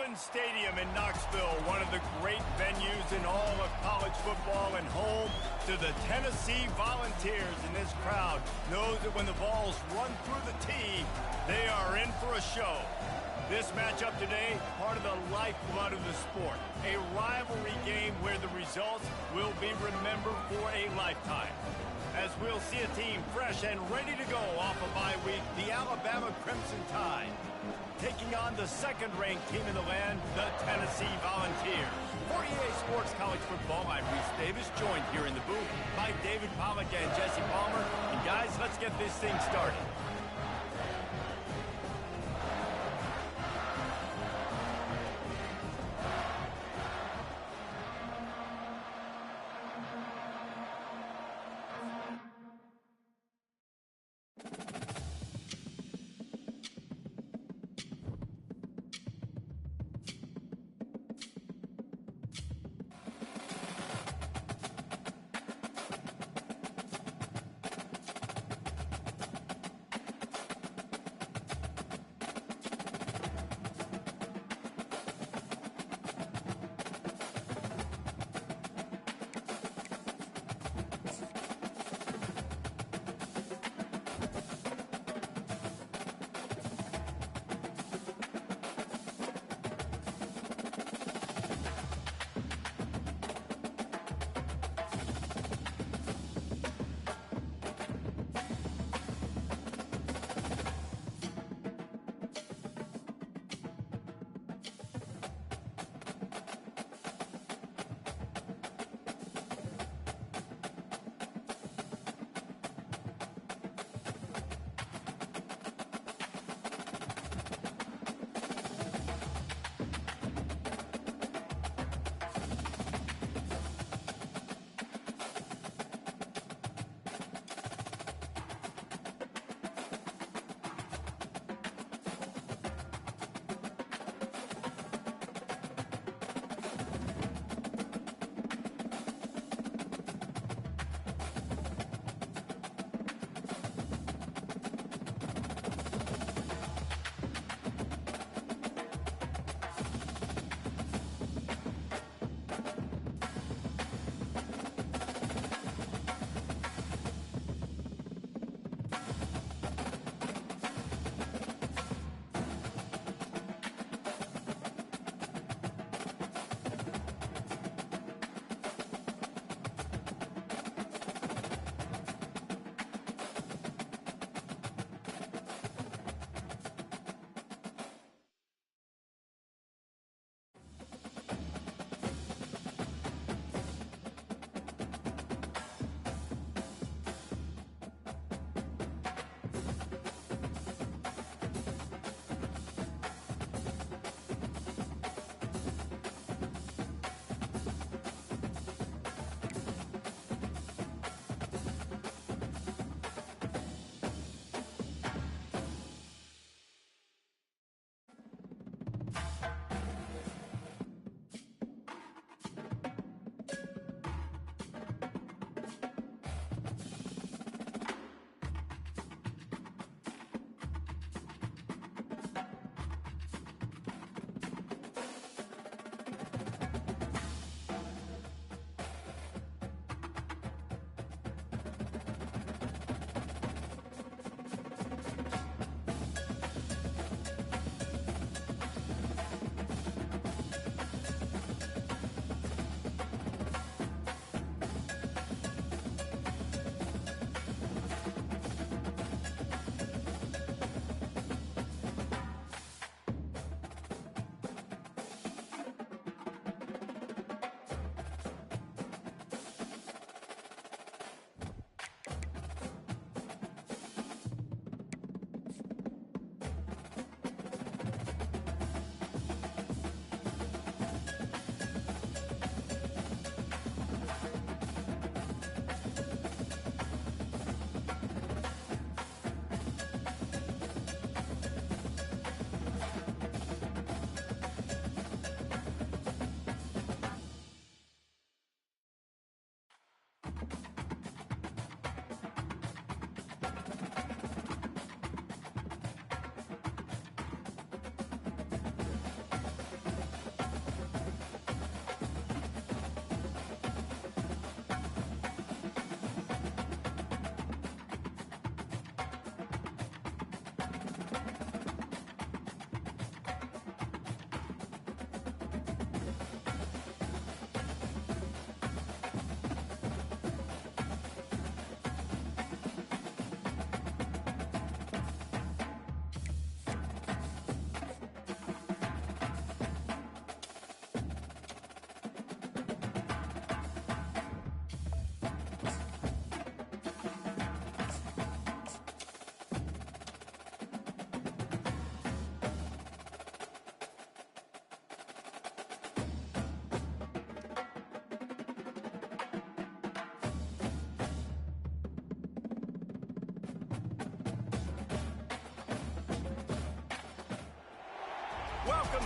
Stadium in Knoxville, one of the great venues in all of college football and home to the Tennessee Volunteers. And this crowd knows that when the balls run through the tee, they are in for a show. This matchup today, part of the lifeblood of the sport. A rivalry game where the results will be remembered for a lifetime. As we'll see a team fresh and ready to go off a bye week, the Alabama Crimson Tide, taking on the second-ranked team in the land, the Tennessee Volunteers. For EA Sports College Football, I'm Reese Davis, joined here in the booth by David Pollack and Jesse Palmer. And guys, let's get this thing started.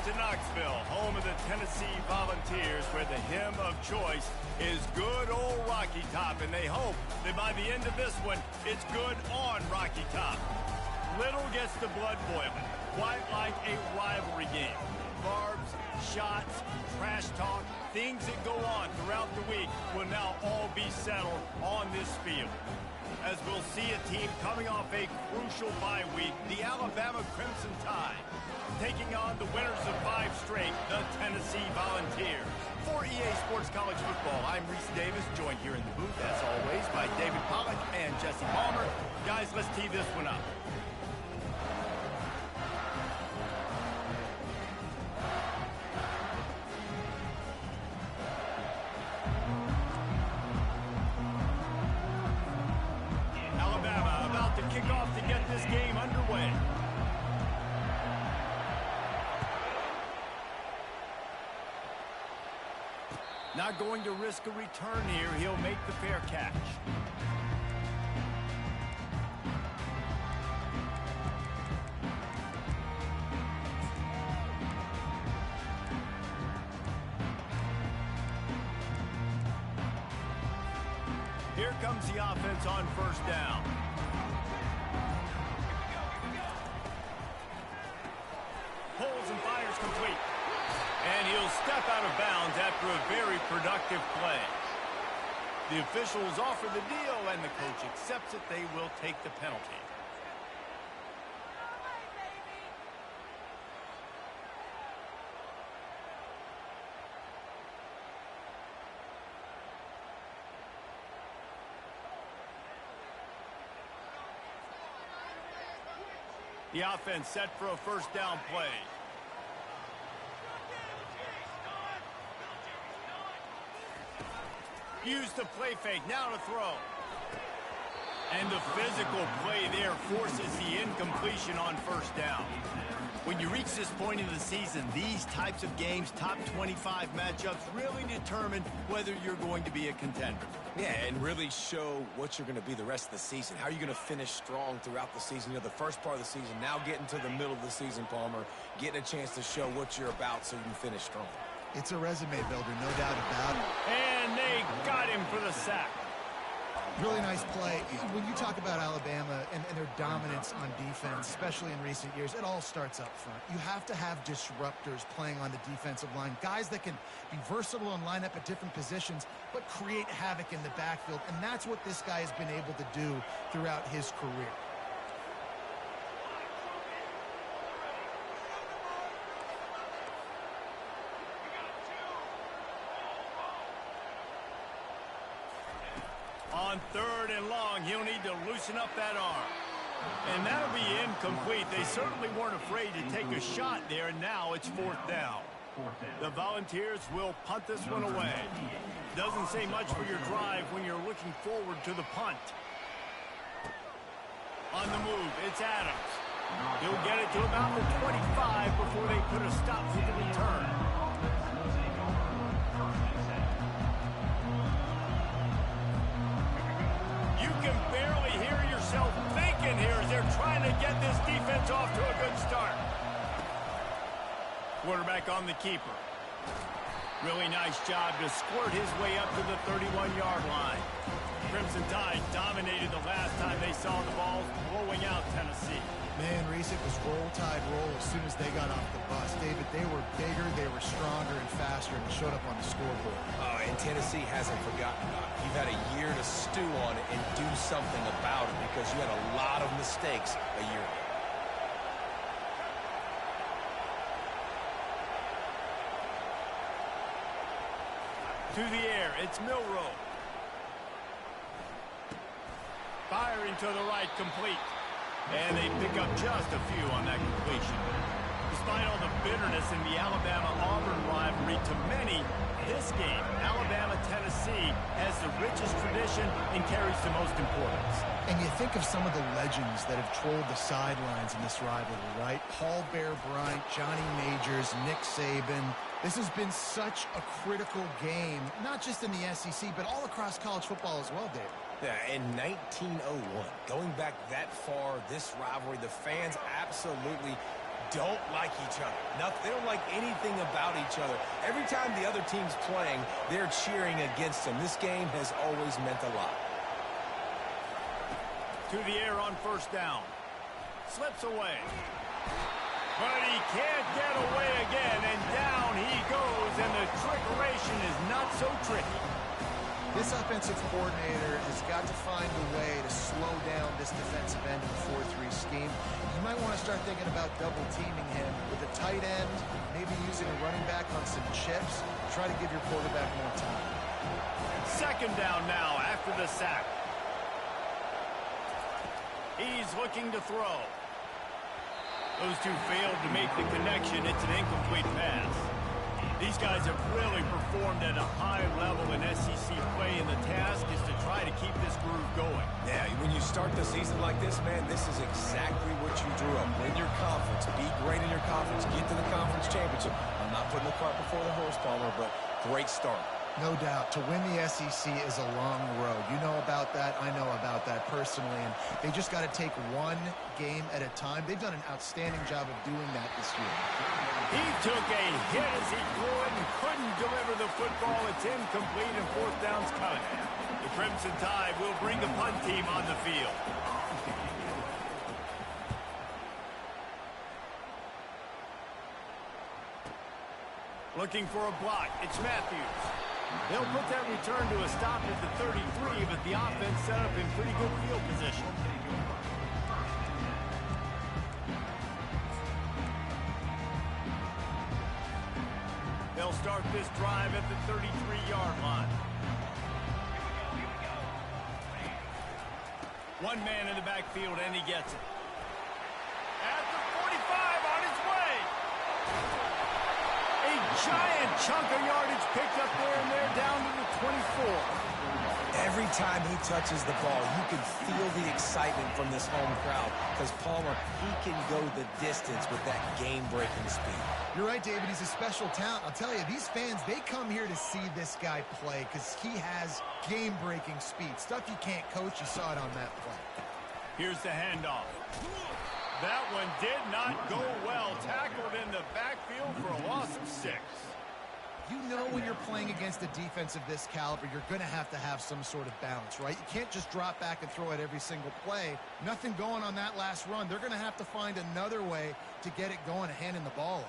to Knoxville, home of the Tennessee Volunteers, where the hymn of choice is good old Rocky Top, and they hope that by the end of this one, it's good on Rocky Top. Little gets the blood boiling, quite like a rivalry game. Barbs, shots, trash talk, things that go on throughout the week will now all be settled on this field. As we'll see a team coming off a crucial bye week, the Alabama Crimson Tide, taking on the winners of 5 straight, the Tennessee Volunteers. For EA Sports College Football, I'm Reese Davis, joined here in the booth, as always, by David Pollack and Jesse Palmer. Guys, let's tee this one up. Alabama about to kick off to get this game underway. Not going to risk a return here. He'll make the fair catch. Here comes the offense on first down. Pulls and fires complete. And he'll step out of bounds after a very productive play. The officials offer the deal, and the coach accepts it. They will take the penalty. The offense set for a first down play. Use the play fake, now to throw. And the physical play there forces the incompletion on first down. When you reach this point in the season, these types of games, top 25 matchups, really determine whether you're going to be a contender. Yeah, and really show what you're going to be the rest of the season. How are you going to finish strong throughout the season? You know, the first part of the season, now getting to the middle of the season, Palmer, getting a chance to show what you're about so you can finish strong. It's a resume builder, no doubt about it. And they got him for the sack. Really nice play. When you talk about Alabama and their dominance on defense, especially in recent years, it all starts up front. You have to have disruptors playing on the defensive line, guys that can be versatile and line up at different positions, but create havoc in the backfield. And that's what this guy has been able to do throughout his career. On 3rd and long, he'll need to loosen up that arm. And that'll be incomplete. They certainly weren't afraid to take a shot there, and now it's 4th down. The Volunteers will punt this one away. Doesn't say much for your drive when you're looking forward to the punt. On the move, it's Adams. He'll get it to about the 25 before they put a stop to the return. You can barely hear yourself thinking here as they're trying to get this defense off to a good start. Quarterback on the keeper. Really nice job to squirt his way up to the 31-yard line. Crimson Tide dominated the last time they saw the ball blowing out Tennessee. Man, Reese, it was roll tide roll as soon as they got off the bus. David, they were bigger, they were stronger and faster, and showed up on the scoreboard. Oh, and Tennessee hasn't forgotten about it. You've had a year to stew on it and do something about it because you had a lot of mistakes a year ago. To the air, it's Milroe. Fire into the right, complete. And they pick up just a few on that completion. Despite all the bitterness in the Alabama-Auburn rivalry, to many, this game, Alabama-Tennessee, has the richest tradition and carries the most importance. And you think of some of the legends that have trolled the sidelines in this rivalry, right? Paul Bear Bryant, Johnny Majors, Nick Saban. This has been such a critical game, not just in the SEC, but all across college football as well, David. Yeah, in 1901, going back that far, this rivalry, the fans absolutely don't like each other. They don't like anything about each other. Every time the other team's playing, they're cheering against them. This game has always meant a lot. To the air on first down. Slips away. But he can't get away again, and down he goes, and the trickeration is not so tricky. This offensive coordinator has got to find a way to slow down this defensive end in the 4-3 scheme. You might want to start thinking about double-teaming him with a tight end, maybe using a running back on some chips. Try to give your quarterback more time. Second down now after the sack. He's looking to throw. Those two failed to make the connection. It's an incomplete pass. These guys have really performed at a high level in SEC play, and the task is to try to keep this groove going. Yeah, when you start the season like this, man, this is exactly what you drew up. Win your conference, be great in your conference, get to the conference championship. I'm not putting the cart before the horse, Palmer, but great start. No doubt. To win the SEC is a long road. You know about that. I know about that personally. And they just got to take one game at a time. They've done an outstanding job of doing that this year. He took a hit as he threw it and couldn't deliver the football. It's incomplete and fourth down's cut. The Crimson Tide will bring the punt team on the field. Looking for a block. It's Matthews. They'll put that return to a stop at the 33, but the offense set up in pretty good field position. They'll start this drive at the 33-yard line. One man in the backfield, and he gets it. At the 45, on his way. A giant chunk of yardage picked up there, and they're down to the 24. Every time he touches the ball, you can feel the excitement from this home crowd because Palmer, he can go the distance with that game-breaking speed. You're right, David. He's a special talent. I'll tell you, these fans, they come here to see this guy play because he has game-breaking speed. Stuff you can't coach. You saw it on that play. Here's the handoff. That one did not go well. Tackled in the backfield for a loss of 6. You know when you're playing against a defense of this caliber, you're going to have some sort of balance, right? You can't just drop back and throw it every single play. Nothing going on that last run. They're going to have to find another way to get it going and handing the ball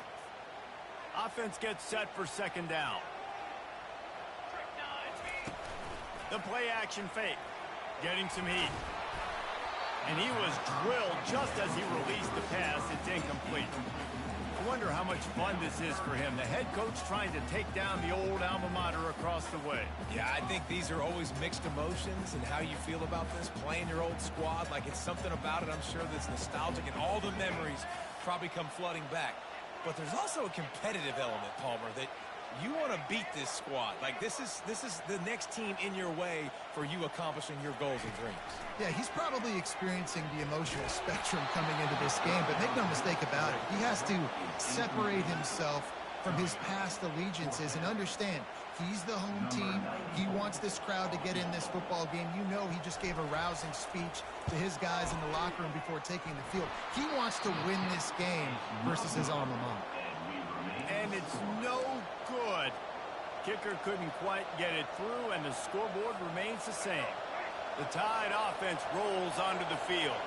off. Offense gets set for second down. The play action fake. Getting some heat. And he was drilled just as he released the pass. It's incomplete. I wonder how much fun this is for him. The head coach trying to take down the old alma mater across the way. Yeah, I think these are always mixed emotions and how you feel about this, playing your old squad. Like it's something about it, I'm sure, that's nostalgic, and all the memories probably come flooding back. But there's also a competitive element, Palmer, that you want to beat this squad. Like this is the next team in your way for you accomplishing your goals and dreams. Yeah, he's probably experiencing the emotional spectrum coming into this game, but make no mistake about it. He has to separate himself from his past allegiances and understand he's the home team. He wants this crowd to get in this football game. You know he just gave a rousing speech to his guys in the locker room before taking the field. He wants to win this game versus his alma mater. And it's no good. Kicker couldn't quite get it through, and the scoreboard remains the same. The Tide offense rolls onto the field.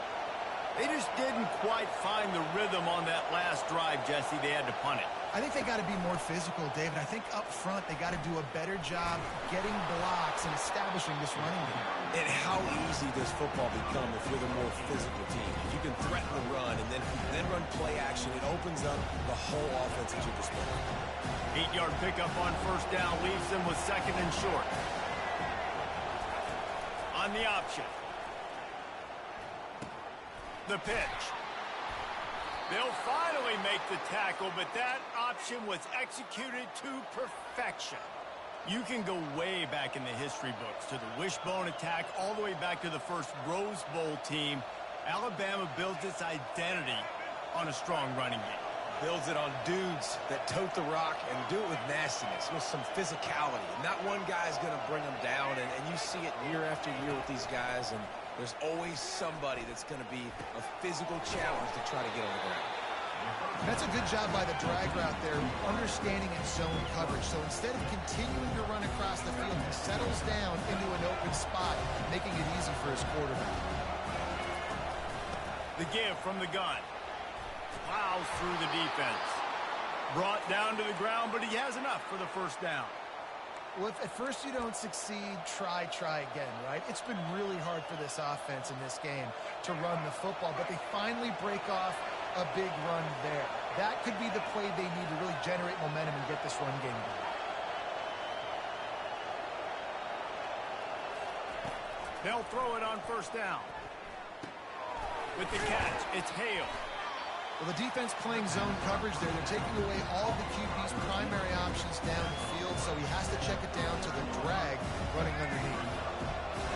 They just didn't quite find the rhythm on that last drive, Jesse. They had to punt it. I think they got to be more physical, David. I think up front they got to do a better job getting blocks and establishing this running game. And how easy does football become if you're the more physical team? If you can threaten the run and then run play action, it opens up the whole offense at your disposal. 8-yard pickup on first down leaves them with second and short. On the option. The pitch. They'll finally make the tackle, but that option was executed to perfection. You can go way back in the history books to the wishbone attack, all the way back to the first Rose Bowl team. Alabama builds its identity on a strong running game. Builds it on dudes that tote the rock and do it with nastiness, with some physicality. Not one guy's going to bring them down, and you see it year after year with these guys, and there's always somebody that's going to be a physical challenge to try to get on the ground. That's a good job by the drag route there, understanding its zone coverage. So instead of continuing to run across the field, he settles down into an open spot, making it easy for his quarterback. The give from the gun. Plows through the defense. Brought down to the ground, but he has enough for the first down. Well, if at first you don't succeed, try again, right? It's been really hard for this offense in this game to run the football, but they finally break off a big run there. That could be the play they need to really generate momentum and get this run game going. They'll throw it on first down. With the catch, it's Hale. Well, the defense playing zone coverage there. They're taking away all the QB's primary options down the field, so he has to check it down to the drag running underneath.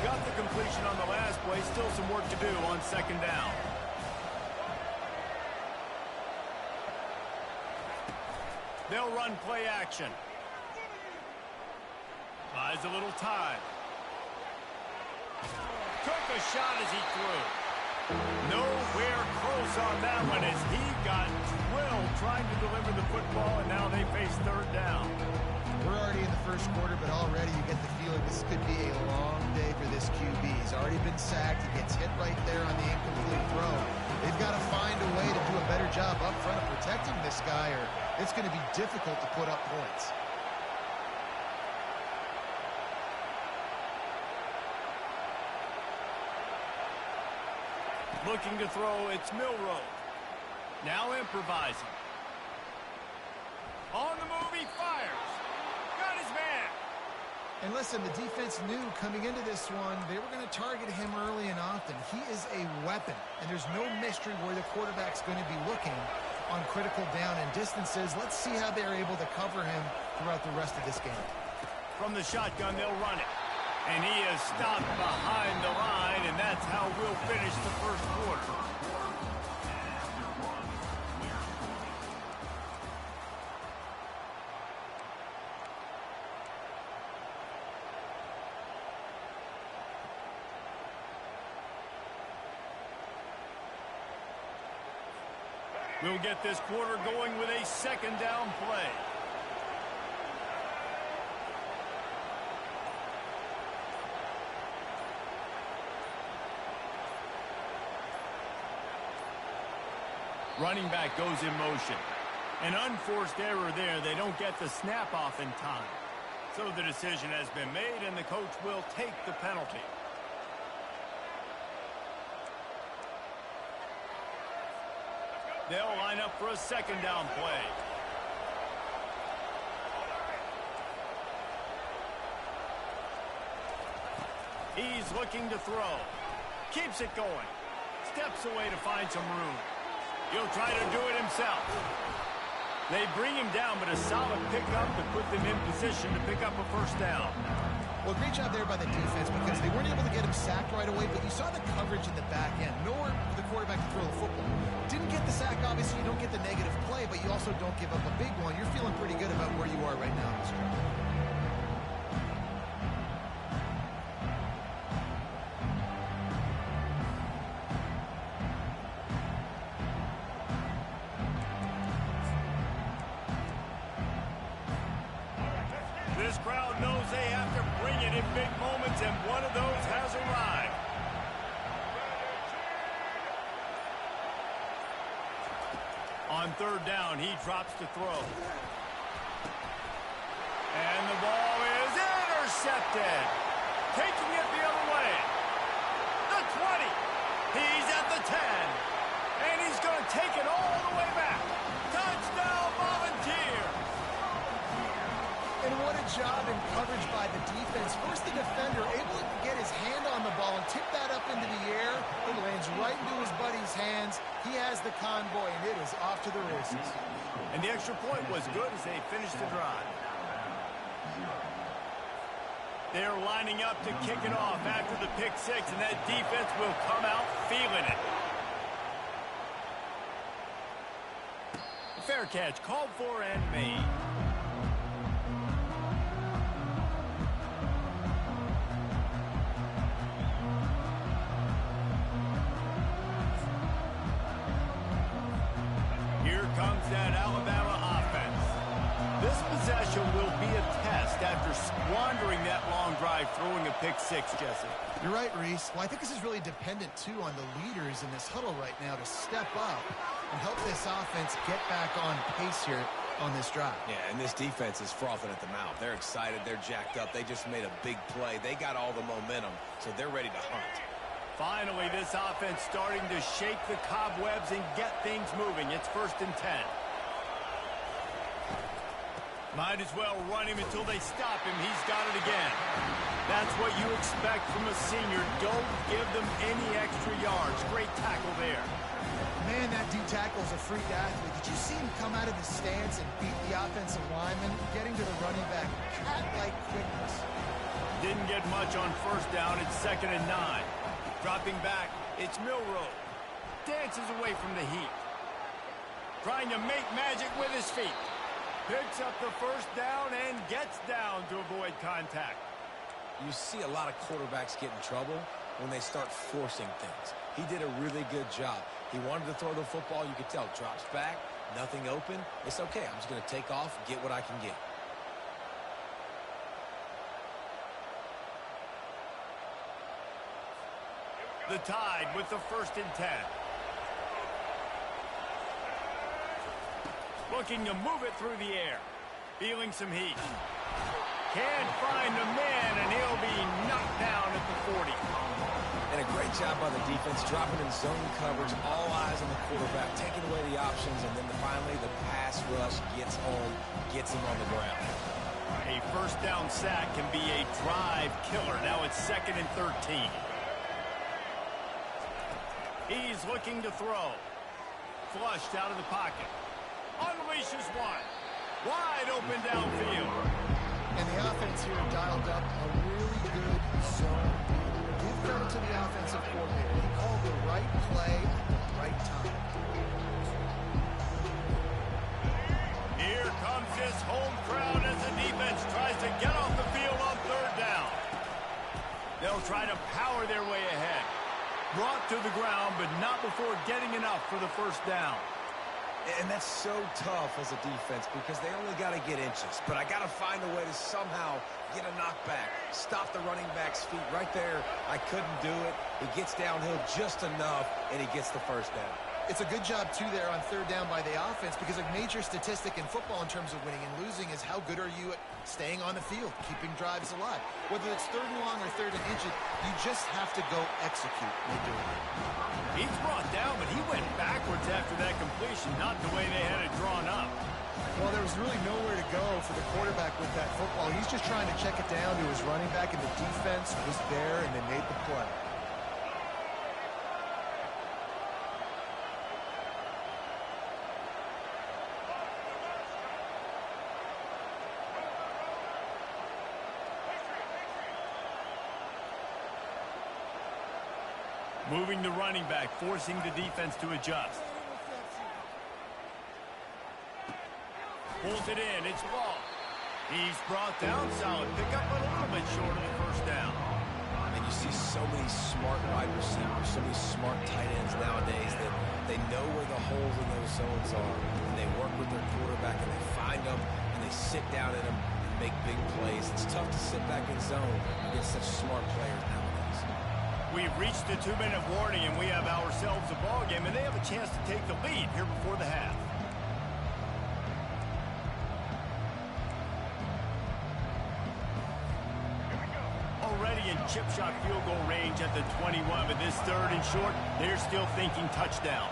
Got the completion on the last play. Still some work to do on second down. They'll run play action. Buys a little time. Took a shot as he threw. Nowhere close on that one as he got drilled trying to deliver the football, and now they face third down. We're already in the first quarter, but already you get the feeling this could be a long day for this QB. He's already been sacked. He gets hit right there on the incomplete throw. They've got to find a way to do a better job up front of protecting this guy, or it's going to be difficult to put up points. Looking to throw, it's Milroe. Now improvising. On the move, he fires. Got his man. And listen, the defense knew coming into this one, they were going to target him early and often. He is a weapon, and there's no mystery where the quarterback's going to be looking on critical down and distances. Let's see how they're able to cover him throughout the rest of this game. From the shotgun, they'll run it. And he is stopped behind the line, and that's how we'll finish the first quarter. We'll get this quarter going with a second down play. Running back goes in motion. An unforced error there. They don't get the snap off in time. So the decision has been made, and the coach will take the penalty. They'll line up for a second down play. He's looking to throw. Keeps it going. Steps away to find some room. He'll try to do it himself. They bring him down, but a solid pickup to put them in position to pick up a first down. Well, great job there by the defense because they weren't able to get him sacked right away, but you saw the coverage in the back end. Nowhere for the quarterback to throw the football. Didn't get the sack, obviously. You don't get the negative play, but you also don't give up a big one. You're feeling pretty good about where you are right now in this drive. This crowd knows they have to bring it in big moments, and one of those has arrived. On third down, he drops to throw. And the ball is intercepted. Taking it the other way. The 20. He's at the 10. And he's going to take it all the way back. Touchdown, Volunteer. And what a job in coverage by the defense. First, the defender able to get his hand on the ball and tip that up into the air. It lands right into his buddy's hands. He has the convoy, and it is off to the races. And the extra point was good as they finished the drive. They're lining up to kick it off after the pick six, and that defense will come out feeling it. Fair catch called for and made. Here comes that Alabama offense. This possession will be a test after squandering that long drive, throwing a pick six, Jesse. You're right, Reese. Well, I think this is really dependent, too, on the leaders in this huddle right now to step up and help this offense get back on pace here on this drive. Yeah, and this defense is frothing at the mouth. They're excited. They're jacked up. They just made a big play. They got all the momentum, so they're ready to hunt. Finally, this offense starting to shake the cobwebs and get things moving. It's 1st and 10. Might as well run him until they stop him. He's got it again. That's what you expect from a senior. Don't give them any extra yards. Great tackle there. Man, that D tackle's a freak athlete. Did you see him come out of his stance and beat the offensive lineman, getting to the running back? Cat-like quickness. Didn't get much on 1st down. It's 2nd and 9. Dropping back, it's Milroe. Dances away from the heat. Trying to make magic with his feet. Picks up the 1st down and gets down to avoid contact. You see a lot of quarterbacks get in trouble when they start forcing things. He did a really good job. He wanted to throw the football. You could tell. Drops back, nothing open. It's okay. I'm just going to take off, get what I can get. The Tide with the 1st and 10. Looking to move it through the air. Feeling some heat. Can't find the man, and he'll be knocked down at the 40. And a great job by the defense, dropping in zone coverage, all eyes on the quarterback, taking away the options, and then finally the pass rush gets home, gets him on the ground. A 1st down sack can be a drive killer. Now it's 2nd and 13. He's looking to throw. Flushed out of the pocket. Unleashes one. Wide open downfield. And the offense here dialed up a really good zone. Give credit to the offensive coordinator. He called the right play at the right time. Here comes this home crowd as the defense tries to get off the field on 3rd down. They'll try to power their way ahead. Brought to the ground, but not before getting enough for the 1st down. And that's so tough as a defense because they only got to get inches. But I got to find a way to somehow get a knockback, stop the running back's feet right there. I couldn't do it. He gets downhill just enough, and he gets the 1st down. It's a good job, too, there on 3rd down by the offense because a major statistic in football in terms of winning and losing is how good are you at staying on the field, keeping drives alive. Whether it's 3rd and long or 3rd and inches, you just have to go execute. They do it. He's brought down, but he went backwards after that completion, not the way they had it drawn up. Well, there was really nowhere to go for the quarterback with that football. He's just trying to check it down to his running back, and the defense was there, and they made the play. Moving the running back, forcing the defense to adjust. Pulls it in, it's ball. He's brought down, solid pickup, but a little bit short of the 1st down. And you see so many smart wide receivers, so many smart tight ends nowadays that they know where the holes in those zones are. And they work with their quarterback, and they find them, and they sit down in them and make big plays. It's tough to sit back in zone against such smart players nowadays. We've reached the 2-minute warning, and we have ourselves a ball game, and they have a chance to take the lead here before the half. Already in chip shot field goal range at the 21, but this 3rd and short, they're still thinking touchdown.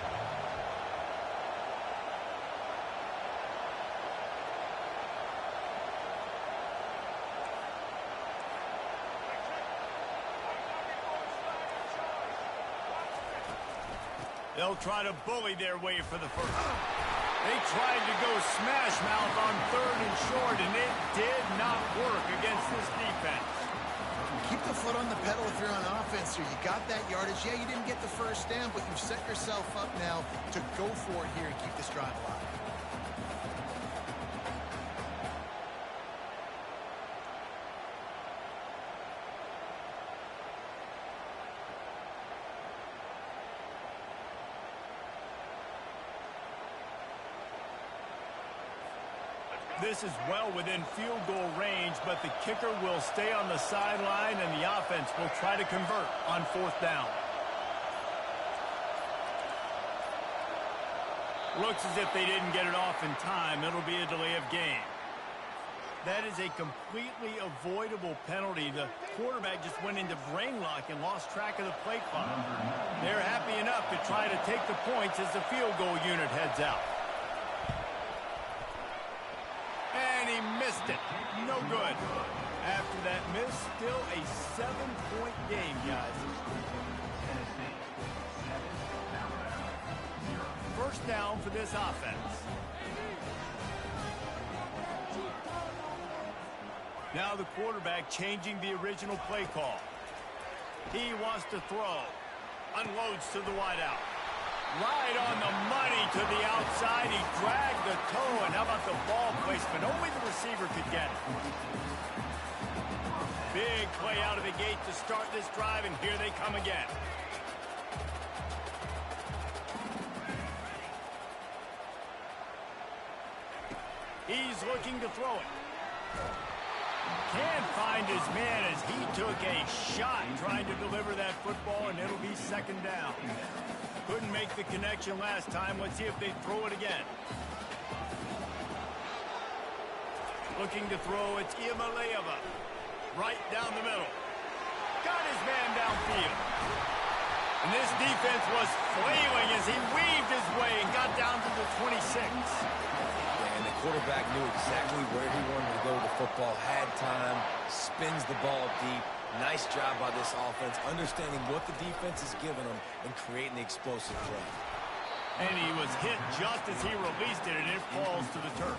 They'll try to bully their way for the 1st. They tried to go smash mouth on 3rd and short, and it did not work against this defense. Keep the foot on the pedal if you're on offense here. You got that yardage. Yeah, you didn't get the 1st down, but you've set yourself up now to go for it here and keep this drive alive. This is well within field goal range, but the kicker will stay on the sideline, and the offense will try to convert on 4th down. Looks as if they didn't get it off in time. It'll be a delay of game. That is a completely avoidable penalty. The quarterback just went into brain lock and lost track of the play clock. They're happy enough to try to take the points as the field goal unit heads out. And he missed it. No good. After that miss, still a 7-point game, guys. 1st down for this offense. Now the quarterback changing the original play call. He wants to throw. Unloads to the wideout. Right on the money to the outside. He dragged the toe, and how about the ball placement? Only the receiver could get it. Big play out of the gate to start this drive, and here they come again. He's looking to throw it. Can't find his man as he took a shot trying to deliver that football, and it'll be 2nd down. Couldn't make the connection last time. Let's see if they throw it again. Looking to throw, it's Iamaleava. Right down the middle. Got his man downfield. And this defense was flailing as he weaved his way and got down to the 26. And the quarterback knew exactly where he wanted to go with the football, had time, spins the ball deep. Nice job by this offense, understanding what the defense is giving them and creating the explosive play. And he was hit just as he released it, and it falls to the turf.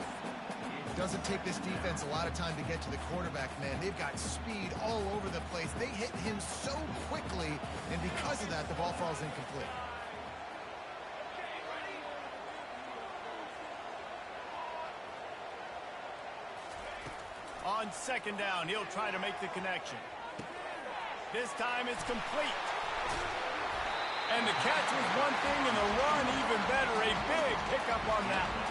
It doesn't take this defense a lot of time to get to the quarterback, man. They've got speed all over the place. They hit him so quickly, and because of that, the ball falls incomplete. On 2nd down, he'll try to make the connection. This time it's complete. And the catch was one thing, and the run even better. A big pickup on that one.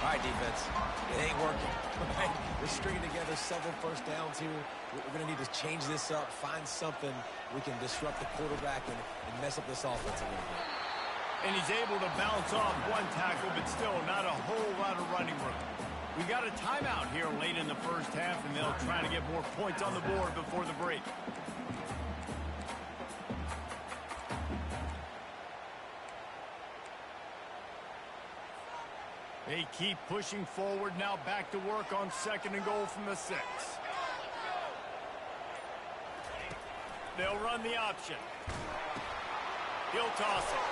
All right, defense. It ain't working. Right? We're stringing together several 1st downs here. We're going to need to change this up, find something we can disrupt the quarterback and mess up this offense a little bit. And he's able to bounce off one tackle, but still not a whole lot of running room. We got a timeout here late in the 1st half, and they'll try to get more points on the board before the break. They keep pushing forward, now back to work on 2nd and goal from the 6. They'll run the option. He'll toss it.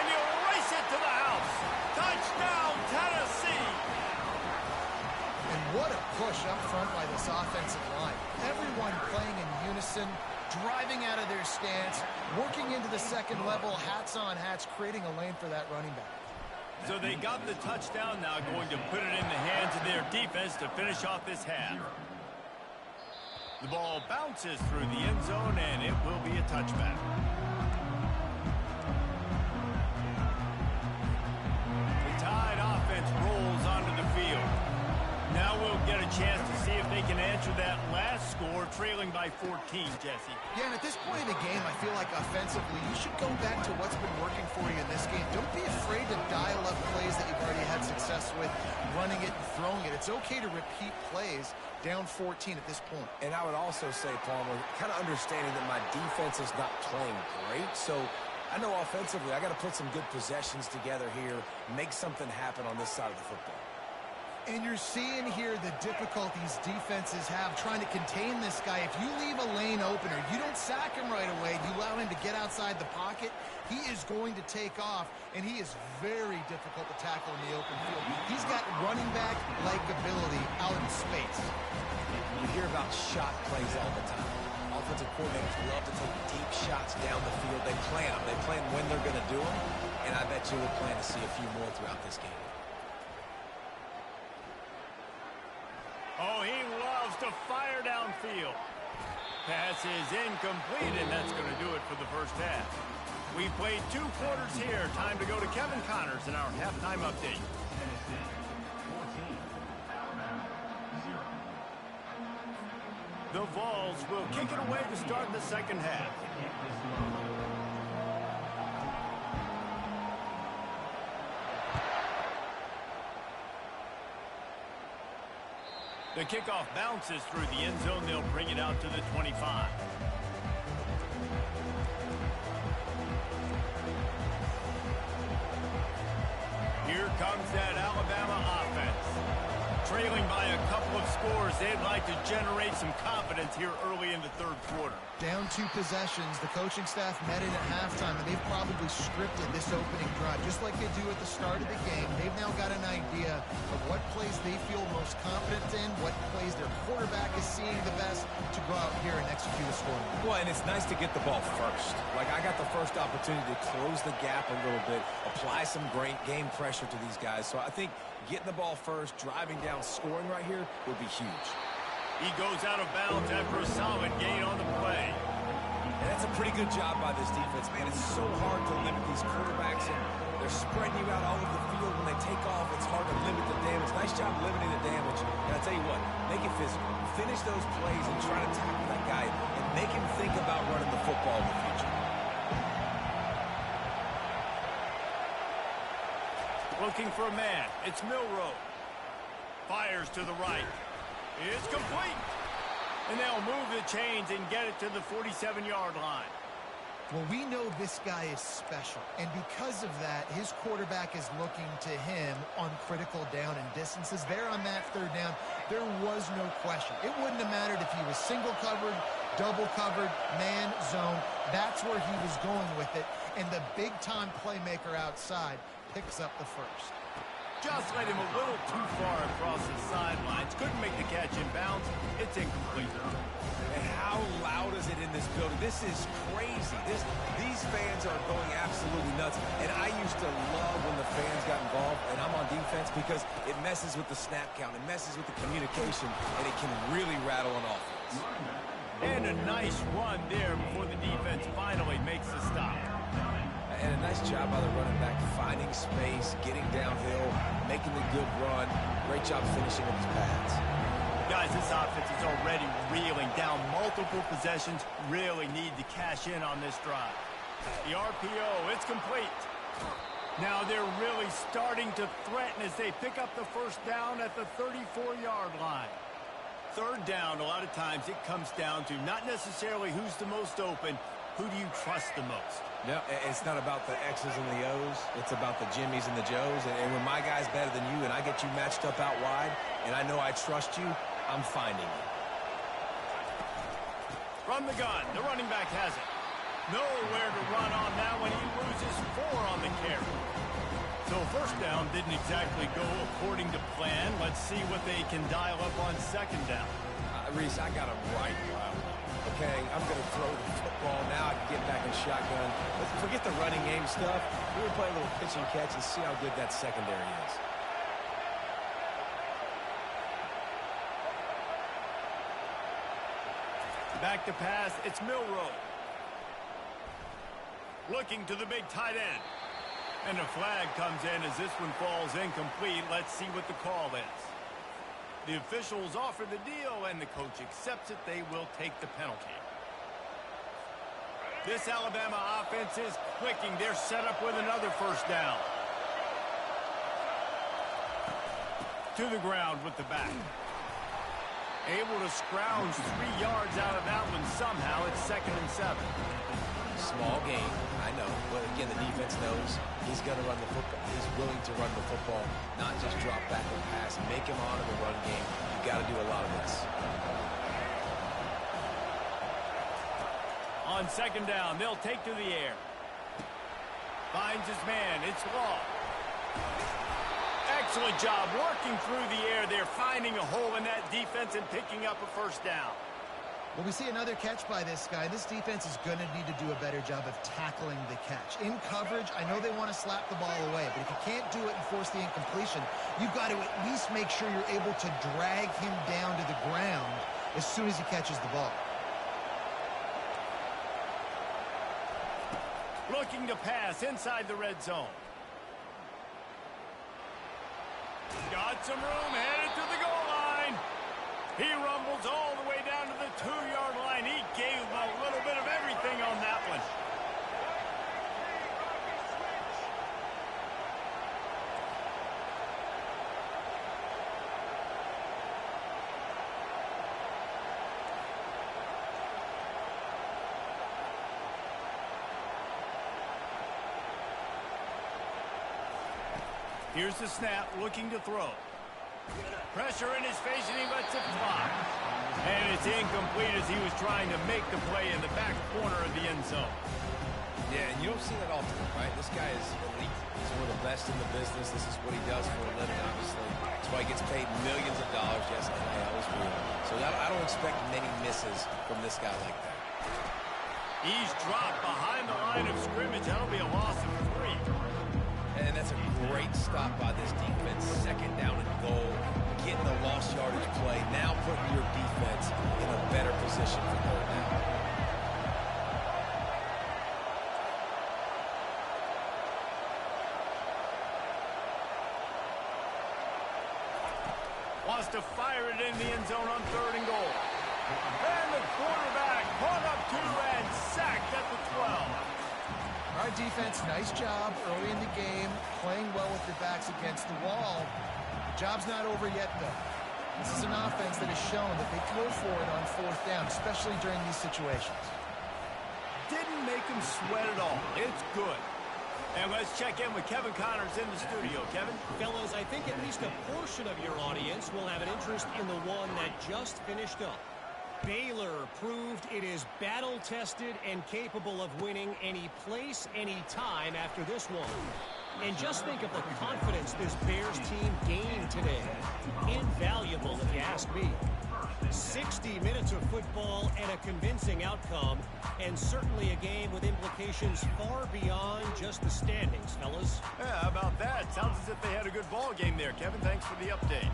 And he'll race it to the house. Touchdown, Tennessee! And what a push up front by this offensive line. Everyone playing in unison, driving out of their stance, working into the 2nd level, hats on hats, creating a lane for that running back. So they got the touchdown now, going to put it in the hands of their defense to finish off this half. The ball bounces through the end zone, and it will be a touchback. The Tide offense rolls onto the field. Now we'll get a chance to see if they can answer that last score, trailing by 14, Jesse. Yeah, and at this point in the game, I feel like offensively, you should go back to what's been working for you in this game. Don't be afraid to dial up plays that you've already had success with, running it and throwing it. It's okay to repeat plays down 14 at this point. And I would also say, Palmer, kind of understanding that my defense is not playing great, so I know offensively I got to put some good possessions together here, make something happen on this side of the football. And you're seeing here the difficulties defenses have trying to contain this guy. If you leave a lane open or you don't sack him right away, you allow him to get outside the pocket, he is going to take off, and he is very difficult to tackle in the open field. He's got running back-like ability out in space. You hear about shot plays all the time. Offensive coordinators love to take deep shots down the field. They plan them. They plan when they're going to do them, and I bet you we'll plan to see a few more throughout this game. Oh, he loves to fire downfield. Pass is incomplete, and that's going to do it for the 1st half. We've played 2 quarters here. Time to go to Kevin Connors in our halftime update. The Vols will kick it away to start the second half. The kickoff bounces through the end zone. They'll bring it out to the 25. Here comes that Alabama offense. Trailing by a couple of scores, they'd like to generate some confidence here early in the third quarter. Down 2 possessions, the coaching staff met in at halftime, and they've probably scripted this opening drive, just like they do at the start of the game. They've now got an idea of what plays they feel most confident in, what plays their quarterback is seeing the best to go out here and execute a score. Well, and it's nice to get the ball first. Like, I got the first opportunity to close the gap a little bit, apply some great game pressure to these guys. So I think getting the ball first, driving down, scoring right here would be huge. He goes out of bounds after a solid gain on the play. And that's a pretty good job by this defense. Man, it's so hard to limit these quarterbacks, and they're spreading you out all over the field. When they take off, it's hard to limit the damage. Nice job limiting the damage. And I tell you what, make it physical. Finish those plays and try to tackle that guy and make him think about running the football in the future. Looking for a man. It's Milroe. Fires to the right. It's complete. And they'll move the chains and get it to the 47-yard line. Well, we know this guy is special, and because of that, his quarterback is looking to him on critical down and distances. There on that third down, there was no question. It wouldn't have mattered if he was single covered, double covered, man, zone. That's where he was going with it, and the big-time playmaker outside picks up the first. Just led him a little too far across the sidelines. Couldn't make the catch in bounds. It's incomplete. And how loud is it in this building? This is crazy. These fans are going absolutely nuts. And I used to love when the fans got involved, and I'm on defense, because it messes with the snap count. It messes with the communication, and it can really rattle an offense. And a nice run there before the defense finally makes the stop. And a nice job by the running back, finding space, getting downhill, making the good run. Great job finishing with his pads. Guys, this offense is already reeling down multiple possessions. Really need to cash in on this drive. The RPO, it's complete. Now they're really starting to threaten as they pick up the first down at the 34-yard line. Third down, a lot of times it comes down to not necessarily who's the most open, who do you trust the most? No, it's not about the X's and the O's. It's about the Jimmies and the Joes. And when my guy's better than you and I get you matched up out wide and I know I trust you, I'm finding you. From the gun, the running back has it. Nowhere to run on that one. He loses 4 on the carry. So first down didn't exactly go according to plan. Let's see what they can dial up on second down. Reese, I got him right. Okay, I'm going to throw the football now. I can get back in shotgun. Let's forget the running game stuff. We're going to play a little pitch and catch and see how good that secondary is. Back to pass, it's Milroe. Looking to the big tight end. And a flag comes in as this one falls incomplete. Let's see what the call is. The officials offer the deal, and the coach accepts it. They will take the penalty. This Alabama offense is clicking. They're set up with another first down. To the ground with the back. Able to scrounge 3 yards out of that one somehow. It's 2nd and 7. Small game, I know. But again, the defense knows he's going to run the football. He's willing to run the football, not just drop back and pass. Make him honor the run game. You got to do a lot of this. On second down, they'll take to the air. Finds his man. It's Law. Excellent job working through the air there, finding a hole in that defense and picking up a first down. Well, we see another catch by this guy. This defense is going to need to do a better job of tackling the catch. In coverage, I know they want to slap the ball away, but if you can't do it and force the incompletion, you've got to at least make sure you're able to drag him down to the ground as soon as he catches the ball. Looking to pass inside the red zone. Got some room, headed to the goal line. He rumbles all the way down to the 2-yard line. He gave them a little bit of everything on that one. Here's the snap, looking to throw. Pressure in his face, and he lets it fly. And it's incomplete as he was trying to make the play in the back corner of the end zone. Yeah, and you don't see that often, right? This guy is elite. He's one of the best in the business. This is what he does for a living, obviously. That's why he gets paid millions of dollars. Yes, NIL is real. So I don't expect many misses from this guy like that. He's dropped behind the line of scrimmage. That'll be a loss of 3. And that's a great stop by this defense. Second down and goal. Getting the lost yardage play. Now putting your defense in a better position for third down. Wants to fire it in the end zone on 3rd and goal. And the quarterback caught up 2 and sacked at the 12. All right, defense, nice job early in the game, playing well with your backs against the wall. The job's not over yet, though. This is an offense that has shown that they go for it on 4th down, especially during these situations. Didn't make him sweat at all. It's good. And let's check in with Kevin Connors in the studio. Kevin? Fellas, I think at least a portion of your audience will have an interest in the one that just finished up. Baylor proved it is battle-tested and capable of winning any place, any time after this one. And just think of the confidence this Bears team gained today. Invaluable, if you ask me. 60 minutes of football and a convincing outcome, and certainly a game with implications far beyond just the standings, fellas. Yeah, how about that? Sounds as if they had a good ball game there, Kevin. Thanks for the update.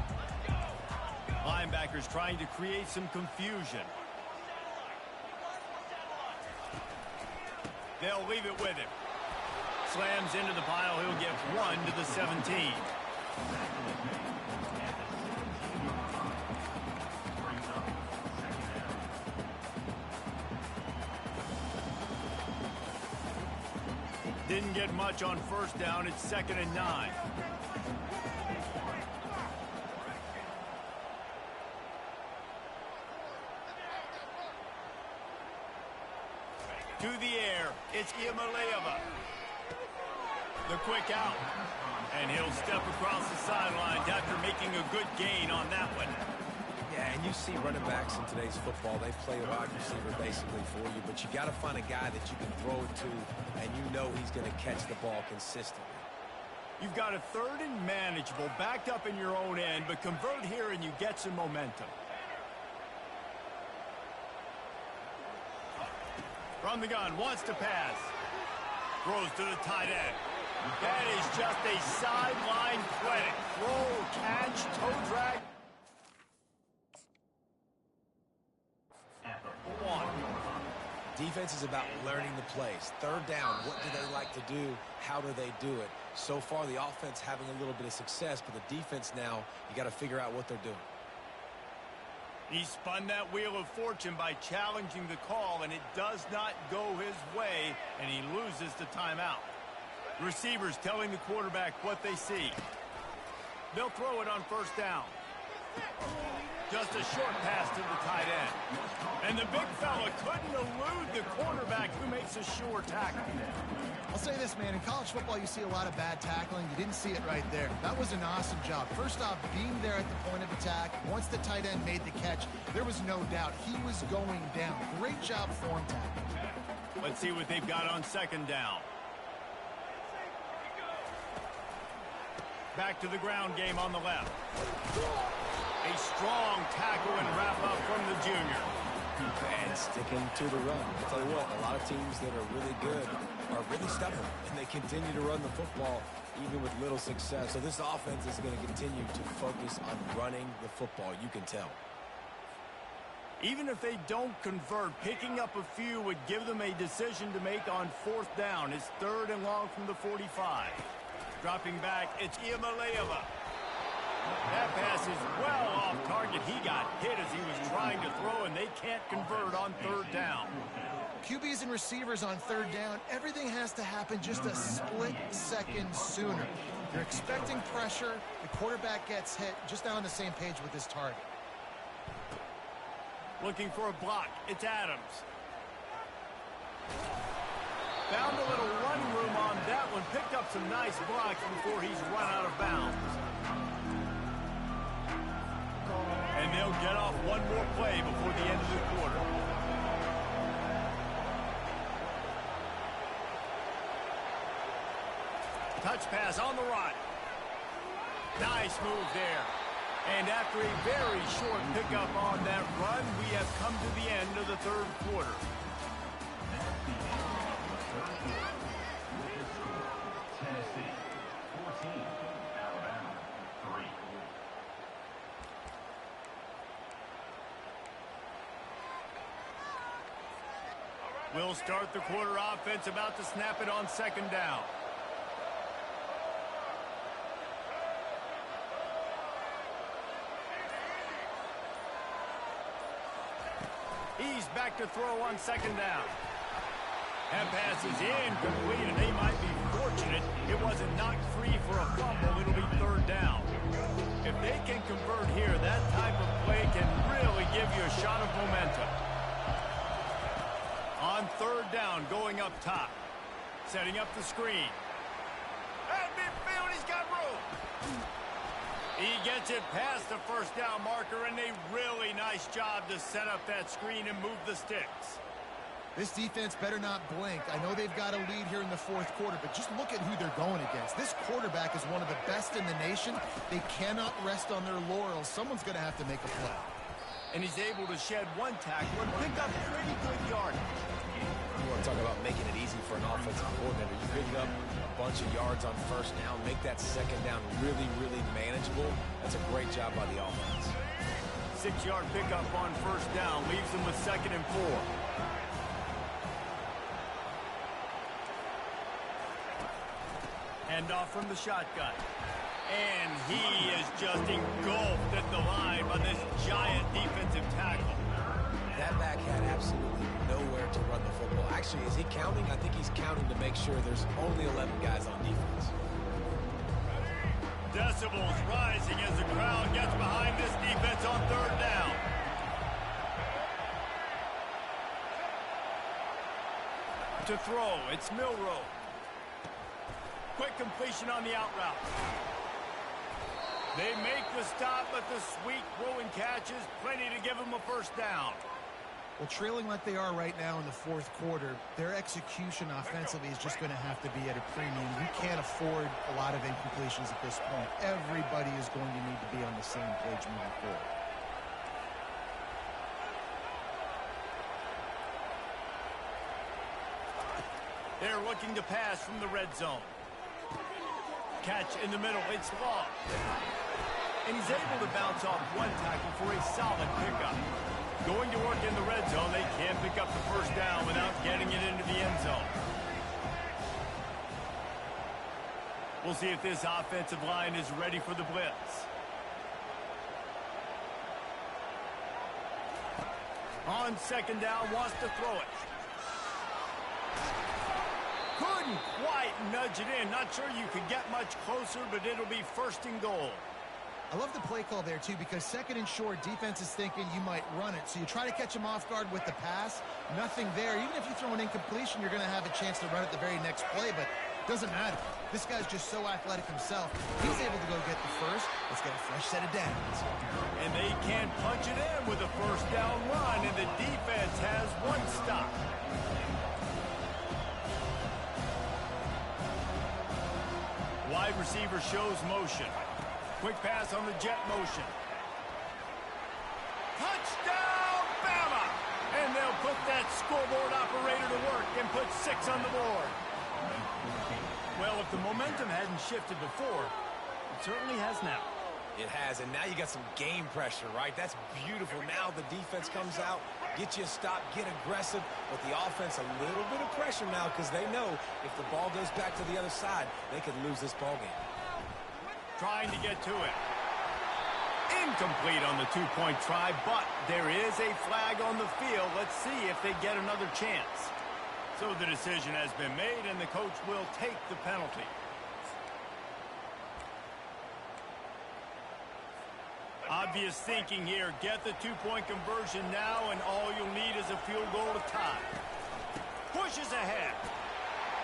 Linebackers trying to create some confusion. They'll leave it with him. Slams into the pile. He'll get 1 to the 17. Didn't get much on 1st down. It's 2nd and 9. To the air, it's Iamaleava. The quick out. And he'll step across the sidelines after making a good gain on that one. Yeah, and you see running backs in today's football, they play a wide receiver basically for you, but you got to find a guy that you can throw it to, and you know he's going to catch the ball consistently. You've got a 3rd and manageable, backed up in your own end, but convert here and you get some momentum. From the gun, wants to pass. Throws to the tight end. That is just a sideline credit. Throw, catch, toe drag. 1. Defense is about learning the plays. 3rd down, what do they like to do? How do they do it? So far, the offense having a little bit of success, but the defense now, you got to figure out what they're doing. He spun that wheel of fortune by challenging the call, and it does not go his way, and he loses the timeout. Receivers telling the quarterback what they see. They'll throw it on 1st down. Just a short pass to the tight end. And the big fella couldn't elude the quarterback who makes a sure tackle. I'll say this, man. In college football, you see a lot of bad tackling. You didn't see it right there. That was an awesome job. First off, being there at the point of attack. Once the tight end made the catch, there was no doubt he was going down. Great job form tackling. Let's see what they've got on 2nd down. Back to the ground game on the left. A strong tackle and wrap up from the junior. And sticking to the run. I'll tell you what, a lot of teams that are really good are really stubborn, and they continue to run the football even with little success. So this offense is going to continue to focus on running the football. You can tell. Even if they don't convert, picking up a few would give them a decision to make on 4th down. It's 3rd and long from the 45. Dropping back, it's Iamaleava. That pass is well off target. He got hit as he was trying to throw, and they can't convert on third down. QBs and receivers on third down, everything has to happen just a split second sooner. You're expecting pressure, the quarterback gets hit, just not on the same page with his target. Looking for a block, it's Adams. Found a little running room on that one, picked up some nice blocks before he's run out of bounds. And they'll get off one more play before the end of the quarter. Touch pass on the right. Nice move there. And after a very short pickup on that run, we have come to the end of the third quarter. Tennessee 14, Alabama 3. We'll start the quarter offense, about to snap it on second down. He's back to throw on second down. That pass is incomplete, and they might be fortunate it wasn't knocked free for a fumble. It'll be third down. If they can convert here, that type of play can really give you a shot of momentum. On third down, going up top. Setting up the screen. At midfield, he's got room. He gets it past the first down marker, and a really nice job to set up that screen and move the sticks. This defense better not blink. I know they've got a lead here in the fourth quarter, but just look at who they're going against. This quarterback is one of the best in the nation. They cannot rest on their laurels. Someone's going to have to make a play. And he's able to shed one tackle and pick up pretty good yardage. You want to talk about making it easy for an offensive coordinator. You pick up a bunch of yards on first down, make that second down really, really manageable. That's a great job by the offense. 6-yard pickup on first down leaves them with 2nd and 4. Hand off from the shotgun. And he is just engulfed at the line by this giant defensive tackle. That back had absolutely nowhere to run the football. Actually, is he counting? I think he's counting to make sure there's only 11 guys on defense. Decibels rising as the crowd gets behind this defense on third down. To throw, it's Milroe. Quick completion on the out route. They make the stop, but the sweet throwing catch is plenty to give them a first down. Well, trailing like they are right now in the fourth quarter, their execution offensively is just going to have to be at a premium. You can't afford a lot of incompletions at this point. Everybody is going to need to be on the same page moving forward. They're looking to pass from the red zone. Catch in the middle, it's long. And he's able to bounce off one tackle for a solid pickup. Going to work in the red zone, they can't pick up the first down without getting it into the end zone. We'll see if this offensive line is ready for the blitz. On second down, wants to throw it. Couldn't quite nudge it in. Not sure you could get much closer, but it'll be 1st and goal. I love the play call there, too, because 2nd and short, defense is thinking you might run it. So you try to catch him off guard with the pass. Nothing there. Even if you throw an incompletion, you're going to have a chance to run it the very next play, but it doesn't matter. This guy's just so athletic himself. He's able to go get the first. Let's get a fresh set of downs. And they can't punch it in with a first down run, and the defense has one stop. Wide receiver shows motion. Quick pass on the jet motion. Touchdown, Bama! And they'll put that scoreboard operator to work and put 6 on the board. Well, if the momentum hadn't shifted before, it certainly has now. It has, and now you got some game pressure, right? That's beautiful. Now the defense comes out, get you a stop, get aggressive, but the offense a little bit of pressure now because they know if the ball goes back to the other side, they could lose this ball game. Trying to get to it. Incomplete on the two-point try, but there is a flag on the field. Let's see if they get another chance. So the decision has been made, and the coach will take the penalty. Obvious thinking here. Get the two-point conversion now, and all you'll need is a field goal to tie. Pushes ahead.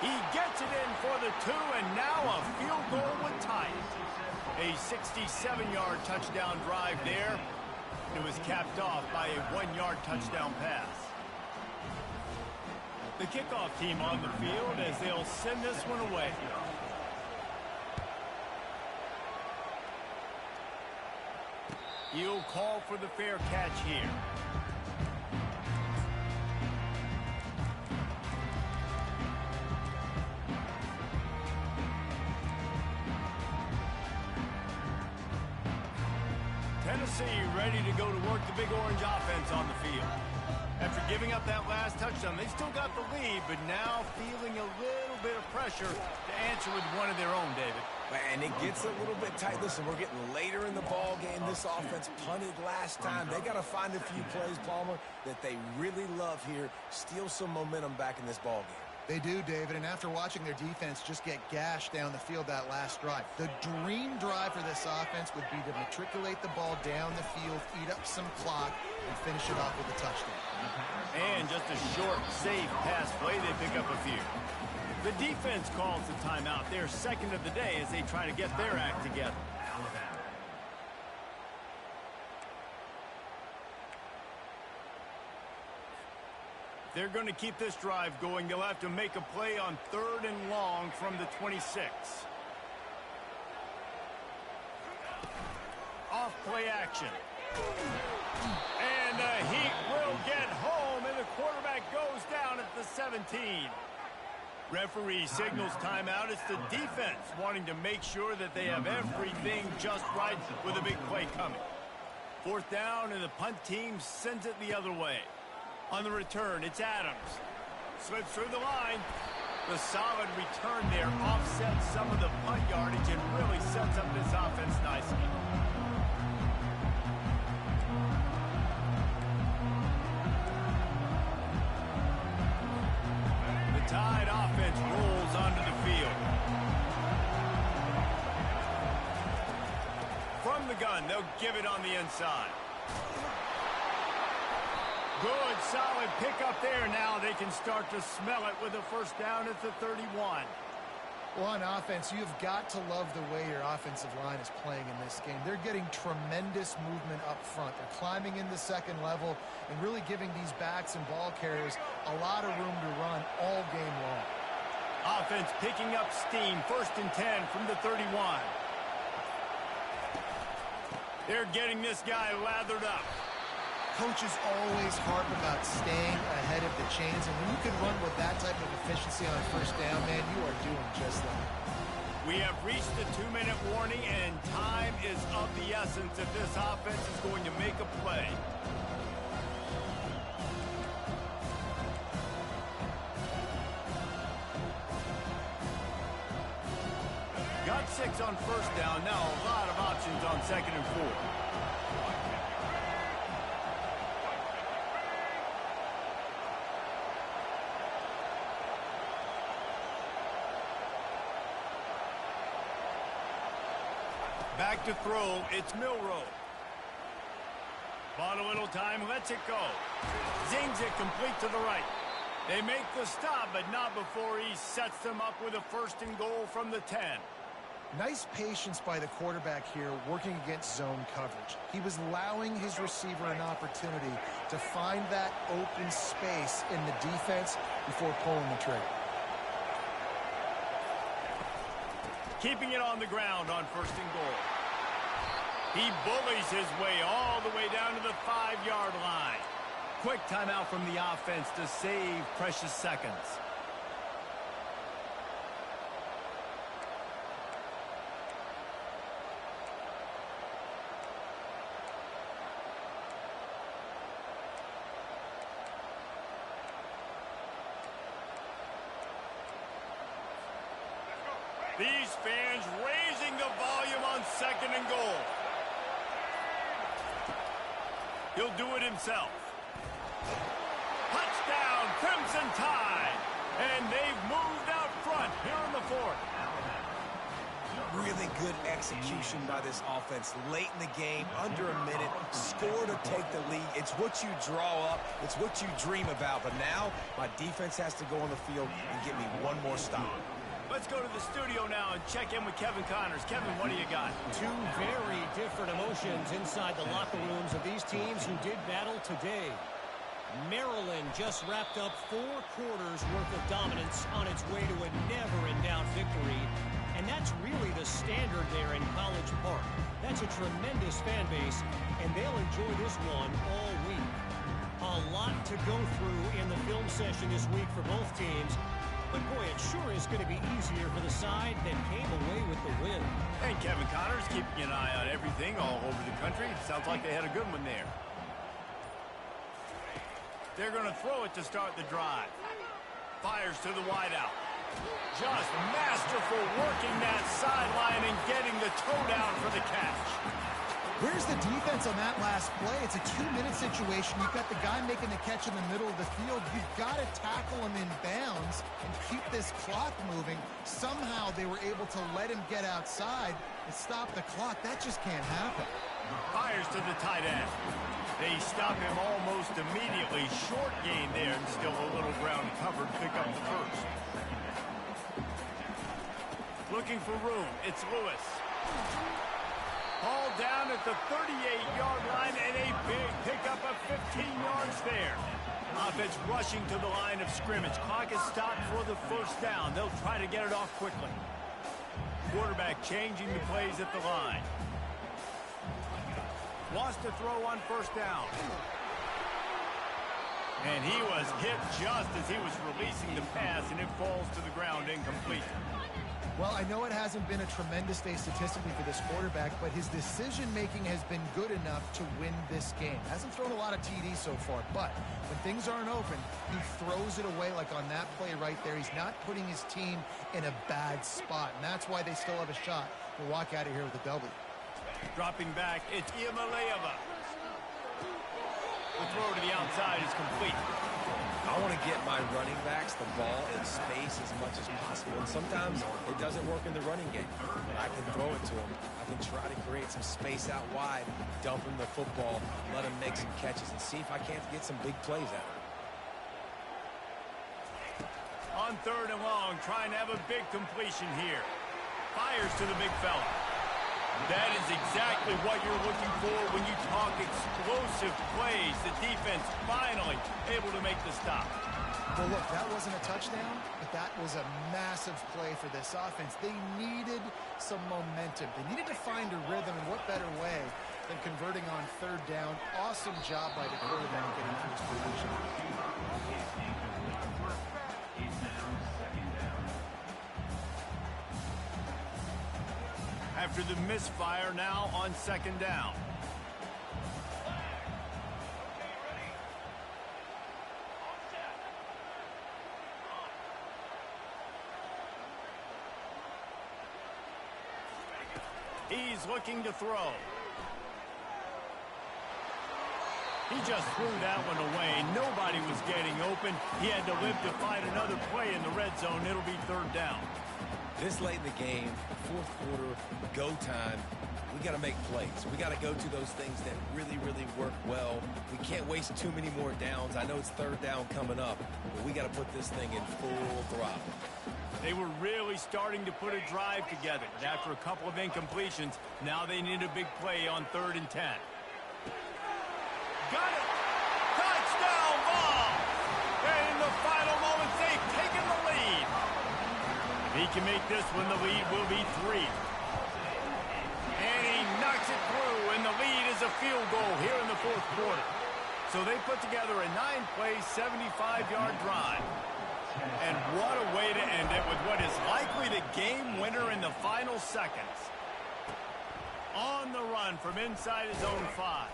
He gets it in for the two, and now a field goal would tie it. A 67-yard touchdown drive there. It was capped off by a 1-yard touchdown pass. The kickoff team on the field as they'll send this one away. He'll call for the fair catch here. Tennessee ready to go to work the Big Orange offense on the field. After giving up that last touchdown, they still got the lead, but now feeling a little bit of pressure to answer with one of their own, David. And it gets a little bit tight. Listen, we're getting later in the ball game. This offense punted last time. They got to find a few plays, Palmer, that they really love here. Steal some momentum back in this ball game. They do, David, and after watching their defense just get gashed down the field that last drive, the dream drive for this offense would be to matriculate the ball down the field, eat up some clock, and finish it off with a touchdown. And just a short, safe pass play, they pick up a few. The defense calls the timeout. They're second of the day as they try to get their act together. They're going to keep this drive going. They'll have to make a play on 3rd and long from the 26. Off play action. And the Heat will get home, and the quarterback goes down at the 17. Referee signals timeout. It's the defense wanting to make sure that they have everything just right with a big play coming. 4th down, and the punt team sends it the other way. On the return, it's Adams. Slips through the line. The solid return there offsets some of the punt yardage and really sets up this offense nicely. The Tide offense rolls onto the field. From the gun, they'll give it on the inside. Good, solid pickup there. Now they can start to smell it with a 1st down at the 31. Well, on offense, you've got to love the way your offensive line is playing in this game. They're getting tremendous movement up front. They're climbing in the second level and really giving these backs and ball carriers a lot of room to run all game long. Offense picking up steam. 1st and 10 from the 31. They're getting this guy lathered up. Coaches always harp about staying ahead of the chains, and when you can run with that type of efficiency on 1st down, man, you are doing just that. We have reached the 2-minute warning, and time is of the essence if this offense is going to make a play. Got 6 on 1st down. Now a lot of options on 2nd and 4. Back to throw, it's Milroe. Bought a little time, lets it go. Zings it complete to the right. They make the stop, but not before he sets them up with a 1st and goal from the 10. Nice patience by the quarterback here working against zone coverage. He was allowing his receiver an opportunity to find that open space in the defense before pulling the trigger. Keeping it on the ground on 1st and goal. He bullies his way all the way down to the 5-yard line. Quick timeout from the offense to save precious seconds. These fans raising the volume on 2nd and goal. He'll do it himself. Touchdown, Crimson Tide. And they've moved out front here in the fourth. Really good execution by this offense late in the game, under a minute, score to take the lead. It's what you draw up. It's what you dream about. But now my defense has to go on the field and get me one more stop. Let's go to the studio now and check in with Kevin Connors. Kevin, what do you got? Two very different emotions inside the locker rooms of these teams who did battle today. Maryland just wrapped up 4 quarters worth of dominance on its way to a never-in-doubt victory. And that's really the standard there in College Park. That's a tremendous fan base, and they'll enjoy this one all week. A lot to go through in the film session this week for both teams. But boy, it sure is going to be easier for the side that came away with the win. And Kevin Connors keeping an eye on everything all over the country. Sounds like they had a good one there. They're going to throw it to start the drive. Fires to the wideout. Just masterful working that sideline and getting the toe down for the catch. Where's the defense on that last play? It's a 2-minute situation. You've got the guy making the catch in the middle of the field. You've got to tackle him in bounds and keep this clock moving. Somehow they were able to let him get outside and stop the clock. That just can't happen. Fires to the tight end. They stop him almost immediately. Short gain there and still a little ground covered. Pick up the first. Looking for room. It's Lewis. Hauled down at the 38-yard line and a big pickup of 15 yards there. Offense rushing to the line of scrimmage. Clock is stopped for the first down. They'll try to get it off quickly. Quarterback changing the plays at the line. Lost to throw on first down. And he was hit just as he was releasing the pass, and it falls to the ground incomplete. Well, I know it hasn't been a tremendous day statistically for this quarterback, but his decision-making has been good enough to win this game. Hasn't thrown a lot of TDs so far, but when things aren't open, he throws it away like on that play right there. He's not putting his team in a bad spot, and that's why they still have a shot to walk out of here with a W. Dropping back, it's Iamaleava. The throw to the outside is complete. I want to get my running backs the ball in space as much as possible. And sometimes it doesn't work in the running game. I can throw it to them. I can try to create some space out wide, dump him the football, let him make some catches, and see if I can't get some big plays out of him. On 3rd and long, trying to have a big completion here. Fires to the big fella. That is exactly what you're looking for when you talk explosive plays. The defense finally able to make the stop. Well, look, that wasn't a touchdown, but that was a massive play for this offense. They needed some momentum. They needed to find a rhythm, and what better way than converting on 3rd down. Awesome job by the quarterback getting to his position. After the misfire, now on 2nd down. He's looking to throw. He just threw that one away. Nobody was getting open. He had to live to find another play in the red zone. It'll be 3rd down. This late in the game, 4th quarter, go time, we got to make plays. We got to go to those things that really, really work well. We can't waste too many more downs. I know it's 3rd down coming up, but we got to put this thing in full throttle. They were really starting to put a drive together. After a couple of incompletions, now they need a big play on 3rd and 10. Got it! Touchdown ball! And in the final moments, they've taken the lead. If he can make this one, the lead will be 3. And he knocks it through, and the lead is a field goal here in the 4th quarter. So they put together a 9-play, 75-yard drive. And what a way to end it with what is likely the game winner in the final seconds. On the run from inside his own 5.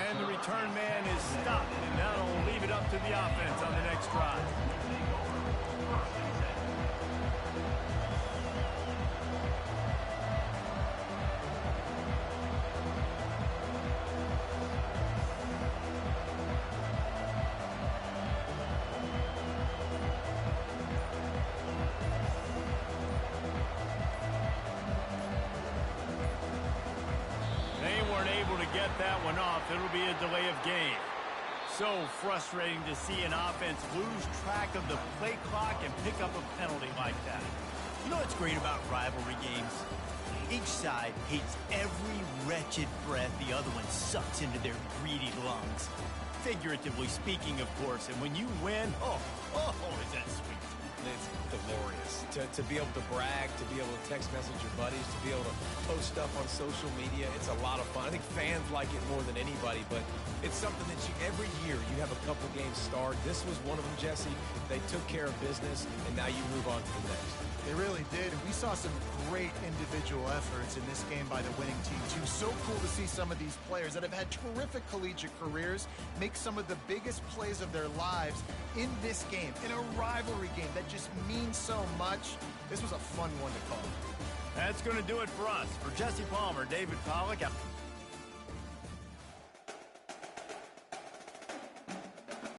And the return man is stopped, and that'll leave it up to the offense on the next drive. weren't able to get that one off. It'll be a delay of game. So frustrating to see an offense lose track of the play clock and pick up a penalty like that. You know what's great about rivalry games? Each side hates every wretched breath the other one sucks into their greedy lungs. Figuratively speaking, of course. And when you win, oh, is that sweet. It's glorious to be able to brag, to be able to text message your buddies, to be able to post stuff on social media. It's a lot of fun. I think fans like it more than anybody, but it's something that every year you have a couple games start. This was one of them, Jesse. They took care of business, and now you move on to the next. They really did. And we saw some great individual efforts in this game by the winning team, too. So cool to see some of these players that have had terrific collegiate careers make some of the biggest plays of their lives in this game, in a rivalry game that just means so much. This was a fun one to call. That's going to do it for us. For Jesse Palmer, David Pollack.